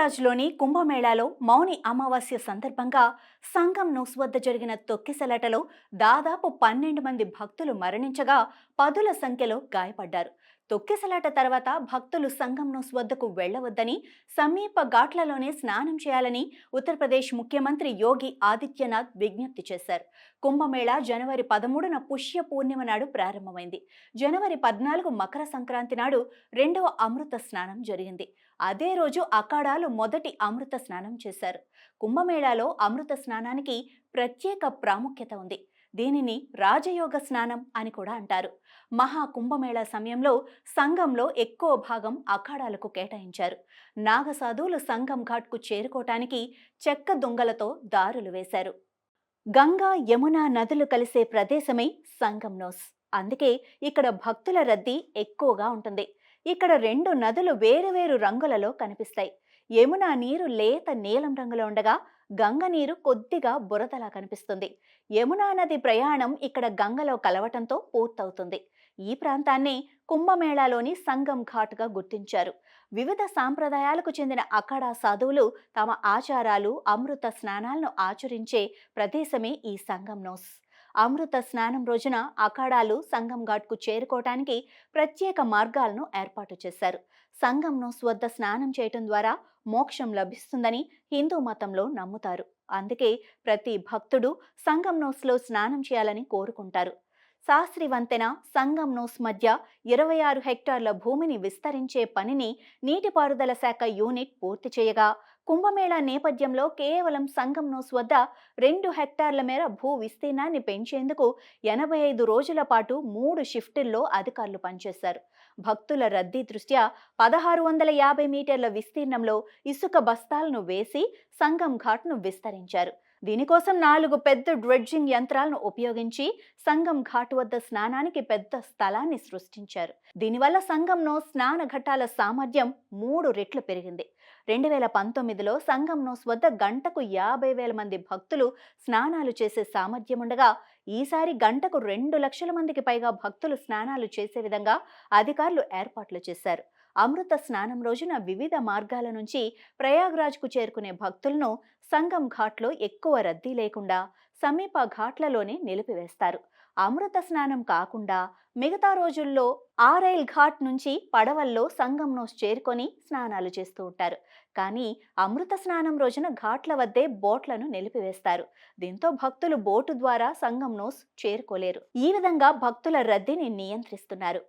ప్రయాగ్రాజ్లోని కుంభమేళాలో మౌని అమావాస్య సందర్భంగా సంగం నోస్ వద్ద జరిగిన తొక్కిసలాటలో దాదాపు 12 మంది భక్తులు మరణించగా పదుల సంఖ్యలో గాయపడ్డారు. తొక్కిసలాట తర్వాత భక్తులు సంగం నోస్ వద్దకు వెళ్లవద్దని, సమీప ఘాట్లలోనే స్నానం చేయాలని ఉత్తరప్రదేశ్ ముఖ్యమంత్రి యోగి ఆదిత్యనాథ్ విజ్ఞప్తి చేశారు. కుంభమేళా జనవరి 13న పుష్య పూర్ణిమ నాడు ప్రారంభమైంది. జనవరి 14 మకర సంక్రాంతి నాడు రెండవ అమృత స్నానం జరిగింది. అదే రోజు అఖాడాలు మొదటి అమృత స్నానం చేశారు. కుంభమేళాలో అమృత స్నానానికి ప్రత్యేక ప్రాముఖ్యత ఉంది. దీనిని రాజయోగ స్నానం అని కూడా అంటారు. మహా కుంభమేళా సమయంలో సంఘంలో ఎక్కువ భాగం అఖాడాలకు కేటాయించారు. నాగసాధువులు సంగం ఘాట్కు చేరుకోవటానికి చెక్క దొంగలతో దారులు వేశారు. గంగా, యమున నదులు కలిసే ప్రదేశమే సంగం నోస్. అందుకే ఇక్కడ భక్తుల రద్దీ ఎక్కువగా ఉంటుంది. ఇక్కడ రెండు నదులు వేరువేరు రంగులలో కనిపిస్తాయి. యమున నీరు లేత నీలం రంగులో ఉండగా గంగ నీరు కొద్దిగా బురదలా కనిపిస్తుంది. యమునా నది ప్రయాణం ఇక్కడ గంగలో కలవటంతో పూర్తవుతుంది. ఈ ప్రాంతాన్ని కుంభమేళాలోని సంగం ఘాట్గా గుర్తించారు. వివిధ సాంప్రదాయాలకు చెందిన అఖాడా సాధువులు తమ ఆచారాలు, అమృత స్నానాలను ఆచరించే ప్రదేశమే ఈ సంగం నోస్. అమృత స్నానం రోజున అఖాడాలు సంగం ఘాట్కు చేరుకోవటానికి ప్రత్యేక మార్గాలను ఏర్పాటు చేశారు. సంగం నోస్ వద్ద స్నానం చేయటం ద్వారా మోక్షం లభిస్తుందని హిందూ మతంలో నమ్ముతారు. అందుకే ప్రతి భక్తుడు సంగం నోస్లో స్నానం చేయాలని కోరుకుంటారు. శాస్త్రి వంతెన, సంగం నోస్ మధ్య 26 హెక్టార్ల భూమిని విస్తరించే పనిని నీటిపారుదల శాఖ యూనిట్ పూర్తి చేయగా, కుంభమేళా నేపథ్యంలో కేవలం సంగం నోస్ వద్ద 2 హెక్టార్ల మేర భూ విస్తీర్ణాన్ని పెంచేందుకు 85 రోజుల పాటు 3 షిఫ్టుల్లో అధికారులు పనిచేశారు. భక్తుల రద్దీ దృష్ట్యా 1650 మీటర్ల విస్తీర్ణంలో ఇసుక బస్తాలను వేసి సంగం ఘాట్ను విస్తరించారు. దీనికోసం 4 పెద్ద డ్రెడ్జింగ్ యంత్రాలను ఉపయోగించి సంగం ఘాట్ వద్ద స్నానానికి పెద్ద స్థలాన్ని సృష్టించారు. దీనివల్ల సంగంలో స్నాన ఘట్టాల సామర్థ్యం 3 రెట్లు పెరిగింది. 2019లో సంగం నోస్ వద్ద గంటకు 50,000 మంది భక్తులు స్నానాలు చేసే సామర్థ్యం ఉండగా, ఈసారి గంటకు 2 లక్షల మందికి పైగా భక్తులు స్నానాలు చేసే విధంగా అధికారులు ఏర్పాట్లు చేశారు. అమృత స్నానం రోజున వివిధ మార్గాల నుంచి ప్రయాగ్రాజ్కు చేరుకునే భక్తులను సంగం ఘాట్లో ఎక్కువ రద్దీ లేకుండా సమీప ఘాట్లలోనే నిలిపివేస్తారు. అమృత స్నానం కాకుండా మిగతా రోజుల్లో ఆరైల్ ఘాట్ నుంచి పడవల్లో సంగం నోస్ చేరుకొని స్నానాలు చేస్తూ ఉంటారు. కానీ అమృత స్నానం రోజున ఘాట్ల వద్దే బోట్లను నిలిపివేస్తారు. దీంతో భక్తులు బోటు ద్వారా సంగం నోస్ చేరుకోలేరు. ఈ విధంగా భక్తుల రద్దీని నియంత్రిస్తున్నారు.